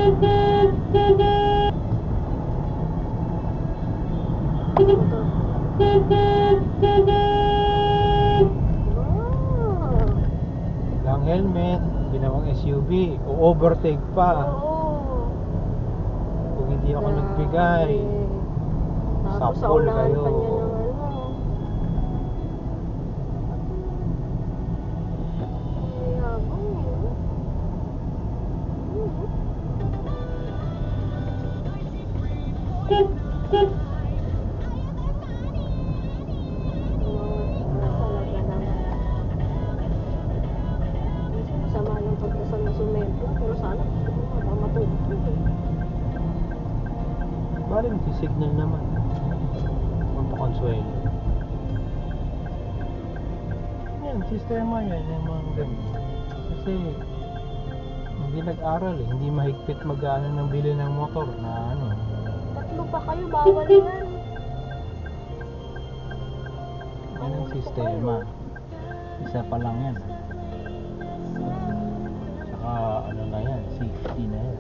Lang helmet, ginawang SUV, o-overtake pa. Oo. Kung hindi ako nagbigay, Tapos sa sapol unahan kayo. pa niya ng ano. Yabang yun. Talaga naman. Sama ng pagdasal na sumento, pero sana matutulog eh. Bali signal naman. Punta Consuelo. Yan, sistema yan, yung mga ganyan. Kasi hindi nag-aral eh, hindi mahigpit mag-ano ng bili ng motor na ano. Tatlo pa kayo, bawal yan. Yan ang sistema. Isa pa lang yan. Saka ano na yan, safety na yan.